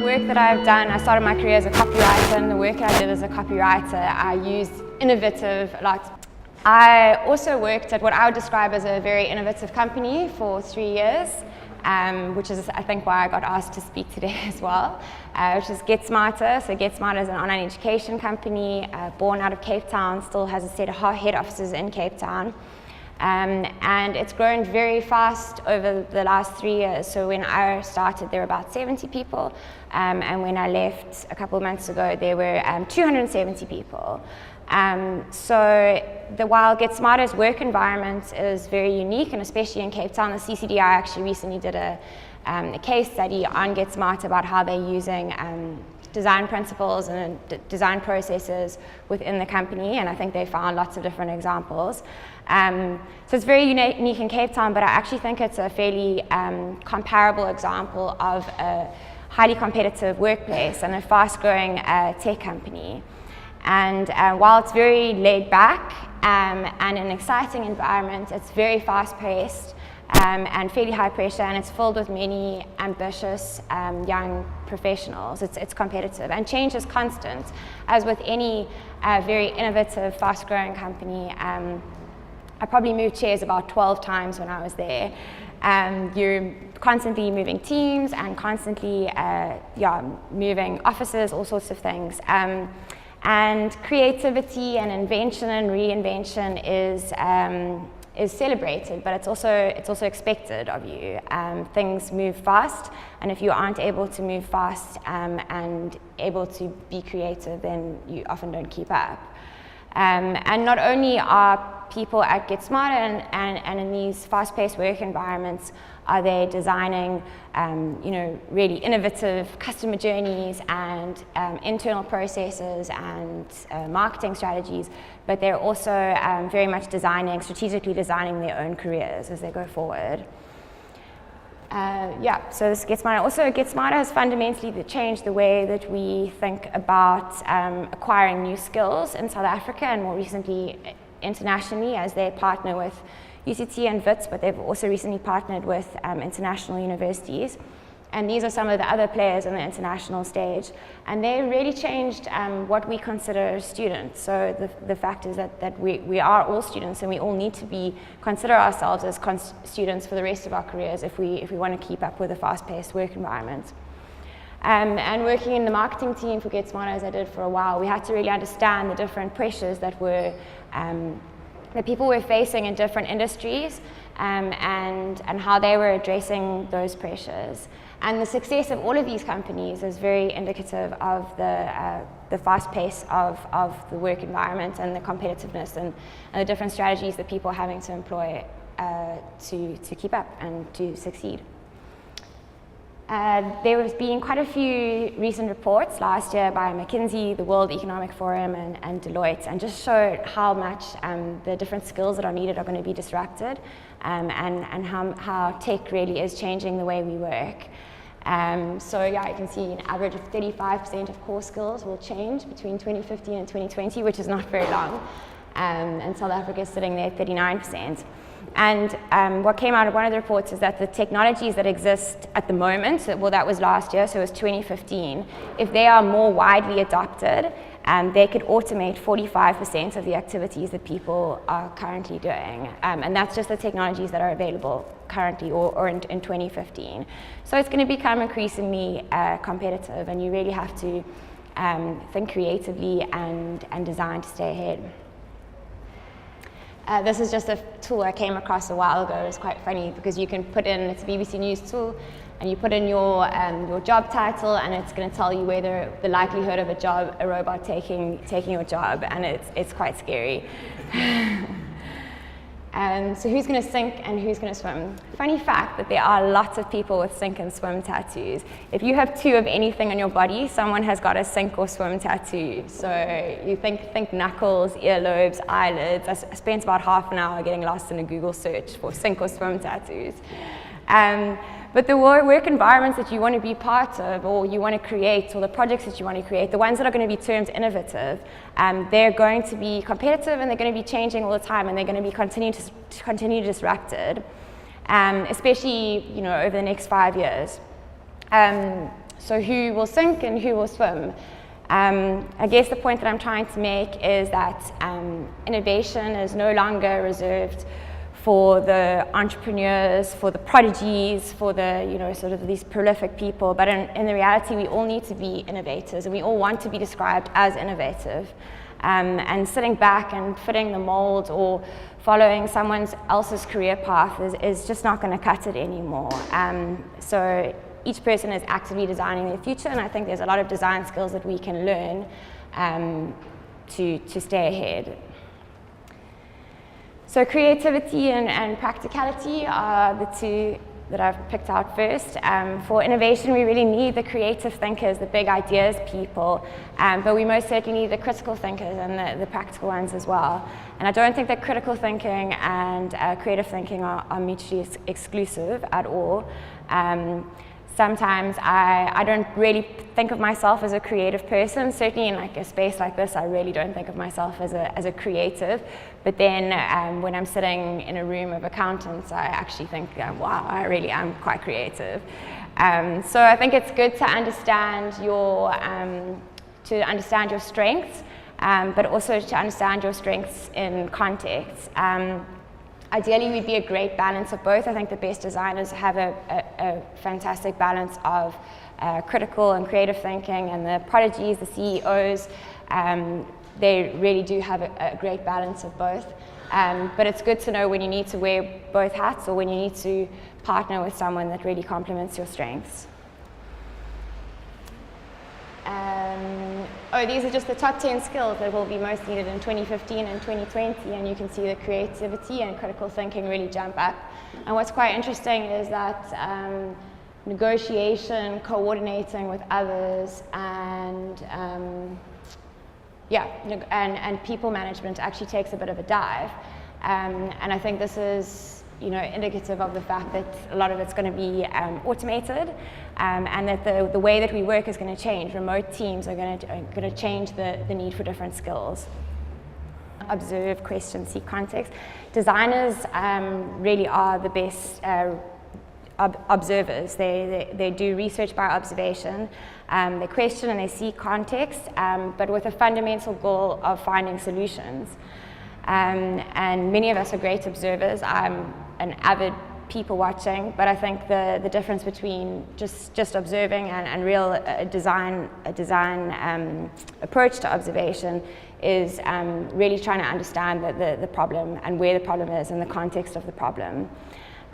work that I've done, I started my career as a copywriter, and the work that I did as a copywriter, I used innovative a lot. I also worked at what I would describe as a very innovative company for 3 years, which is, I think, why I got asked to speak today as well, which is GetSmart. So GetSmart is an online education company born out of Cape Town, still has a set of head offices in Cape Town. And it's grown very fast over the last 3 years. So when I started, there were about 70 people, and when I left a couple of months ago, there were 270 people. So while GetSmart's work environment is very unique, and especially in Cape Town, the CCDI actually recently did a case study on GetSmart about how they're using design principles and design processes within the company, and I think they found lots of different examples. So it's very unique in Cape Town, but I actually think it's a fairly comparable example of a highly competitive workplace and a fast-growing tech company. And while it's very laid back and an exciting environment, it's very fast-paced and fairly high pressure, and it's filled with many ambitious young professionals. It's competitive, and change is constant. As with any very innovative, fast-growing company, I probably moved chairs about 12 times when I was there. You're constantly moving teams and constantly moving offices, all sorts of things. And creativity and invention and reinvention is celebrated, but it's also expected of you. Things move fast, and if you aren't able to move fast and able to be creative, then you often don't keep up. And not only are people at GetSmart and in these fast-paced work environments are they designing really innovative customer journeys and internal processes and marketing strategies, but they're also very much strategically designing their own careers as they go forward. So this GetSmart. Also, GetSmart has fundamentally changed the way that we think about acquiring new skills in South Africa, and more recently internationally, as they partner with UCT and WITS, but they've also recently partnered with international universities. And these are some of the other players on the international stage. And they really changed what we consider students. So the fact is that we are all students, and we all need to consider ourselves as students for the rest of our careers if we want to keep up with a fast-paced work environment. And working in the marketing team for GetSmart, as I did for a while, we had to really understand the different pressures that people were facing in different industries, and how they were addressing those pressures. And the success of all of these companies is very indicative of the fast pace of the work environment and the competitiveness and the different strategies that people are having to employ to keep up and to succeed. There has been quite a few recent reports last year by McKinsey, the World Economic Forum, and Deloitte, and just showed how much the different skills that are needed are going to be disrupted, and how tech really is changing the way we work. So you can see an average of 35% of core skills will change between 2015 and 2020, which is not very long, and South Africa is sitting there at 39%. And what came out of one of the reports is that the technologies that exist at the moment, well, that was last year, so it was 2015, if they are more widely adopted, they could automate 45% of the activities that people are currently doing. And that's just the technologies that are available currently or in 2015. So it's going to become increasingly competitive, and you really have to think creatively and design to stay ahead. This is just a tool I came across a while ago. It's quite funny because you can put in, it's a BBC News tool, and you put in your job title, and it's going to tell you whether the likelihood of a robot taking your job, and it's quite scary. So who's going to sink and who's going to swim? Funny fact that there are lots of people with sink and swim tattoos. If you have two of anything on your body, someone has got a sink or swim tattoo. So you think knuckles, earlobes, eyelids. I spent about half an hour getting lost in a Google search for sink or swim tattoos. But the work environments that you want to be part of, or you want to create, or the projects that you want to create, the ones that are going to be termed innovative, they're going to be competitive, and they're going to be changing all the time, and they're going to be continue disrupted, especially over the next 5 years. So who will sink and who will swim? I guess the point that I'm trying to make is that innovation is no longer reserved for the entrepreneurs, for the prodigies, for the, sort of these prolific people, but in the reality, we all need to be innovators, and we all want to be described as innovative. And sitting back and fitting the mold or following someone else's career path is just not going to cut it anymore. So each person is actively designing their future, and I think there's a lot of design skills that we can learn to stay ahead. So creativity and practicality are the two that I've picked out first. For innovation, we really need the creative thinkers, the big ideas people, but we most certainly need the critical thinkers and the practical ones as well. And I don't think that critical thinking and creative thinking are mutually exclusive at all. Sometimes I don't really think of myself as a creative person. Certainly in like a space like this, I really don't think of myself as a creative. But then when I'm sitting in a room of accountants, I actually think, wow, I really am quite creative. So I think it's good to understand your strengths, but also to understand your strengths in context. Ideally, we'd be a great balance of both. I think the best designers have a fantastic balance of critical and creative thinking, and the prodigies, the CEOs, they really do have a great balance of both. But it's good to know when you need to wear both hats or when you need to partner with someone that really complements your strengths. These are just the top 10 skills that will be most needed in 2015 and 2020, and you can see the creativity and critical thinking really jump up. And what's quite interesting is that negotiation, coordinating with others, and people management actually takes a bit of a dive. And I think this is indicative of the fact that a lot of it's going to be automated, and that the way that we work is going to change. Remote teams are going to change the need for different skills. Observe, question, seek context. Designers really are the best observers. They do research by observation. They question and they seek context, but with a fundamental goal of finding solutions. And many of us are great observers. I'm an avid people watching, but I think the difference between just observing and real design approach to observation is really trying to understand the problem and where the problem is and the context of the problem.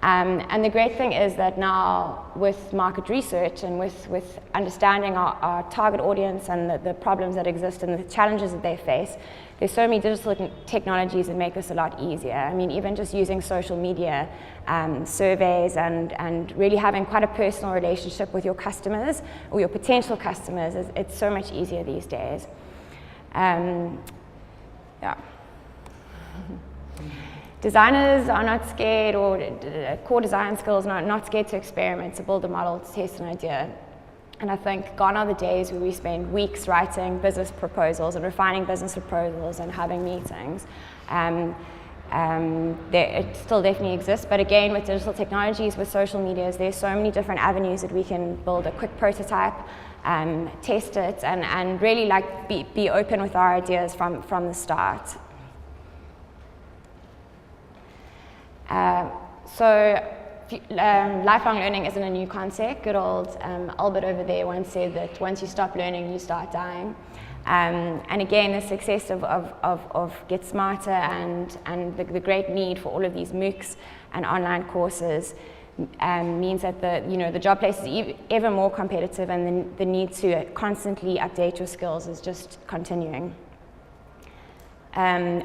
And the great thing is that now with market research and with understanding our target audience and the problems that exist and the challenges that they face, there's so many digital technologies that make this a lot easier. I mean, even just using social media surveys and really having quite a personal relationship with your customers or your potential customers, it's so much easier these days. Designers are not scared, or core design skills are not scared to experiment, to build a model, to test an idea. And I think gone are the days where we spend weeks writing business proposals and refining business proposals and having meetings. It still definitely exists, but again, with digital technologies, with social medias, there's so many different avenues that we can build a quick prototype, test it, and really be open with our ideas from the start. Lifelong learning isn't a new concept. Good old Albert over there once said that once you stop learning, you start dying. And again, the success of GetSmart and the great need for all of these MOOCs and online courses means that the job place is ever more competitive, and the need to constantly update your skills is just continuing. And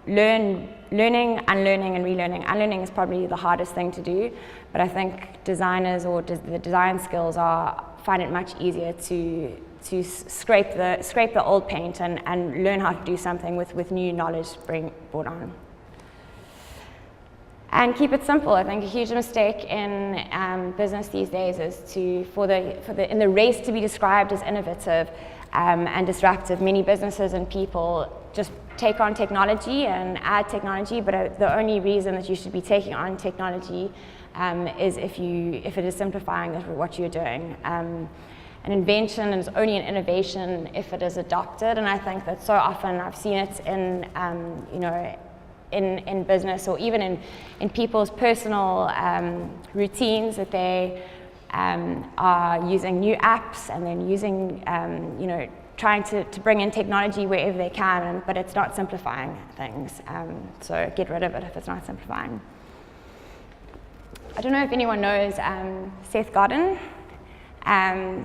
learning, unlearning, and relearning. Unlearning is probably the hardest thing to do, but I think designers or the design skills find it much easier to scrape the old paint and learn how to do something with new knowledge brought on. And keep it simple. I think a huge mistake in business these days is in the race to be described as innovative and disruptive. Many businesses and people just take on technology and add technology, but the only reason that you should be taking on technology is if it is simplifying what you're doing. invention is only an innovation if it is adopted. And I think that so often I've seen it in, in business, or even in people's personal routines, that they are using new apps and then using, trying to bring in technology wherever they can, but it's not simplifying things. So get rid of it if it's not simplifying. I don't know if anyone knows Seth Godin.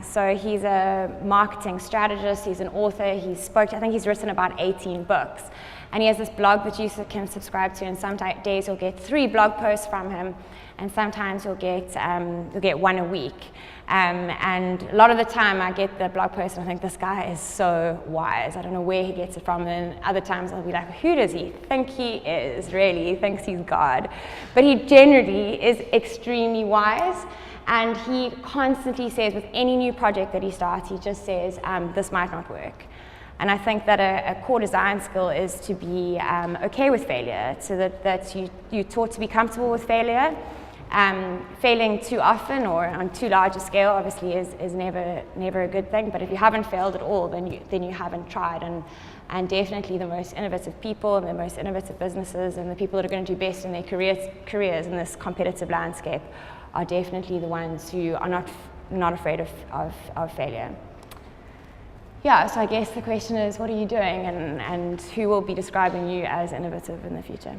So he's a marketing strategist, he's an author, I think he's written about 18 books. And he has this blog that you can subscribe to, and some days you'll get 3 blog posts from him, and sometimes you'll get 1 a week. And a lot of the time I get the blog post and I think, this guy is so wise. I don't know where he gets it from. And other times I'll be like, who does he think he is, really? He thinks he's God. But he generally is extremely wise. And he constantly says, with any new project that he starts, he just says, this might not work. And I think that a core design skill is to be okay with failure, so that you're taught to be comfortable with failure. Failing too often or on too large a scale obviously is never a good thing, but if you haven't failed at all, then you haven't tried. And definitely the most innovative people and the most innovative businesses and the people that are going to do best in their careers in this competitive landscape are definitely the ones who are not afraid of failure. Yeah, so I guess the question is, what are you doing, and who will be describing you as innovative in the future?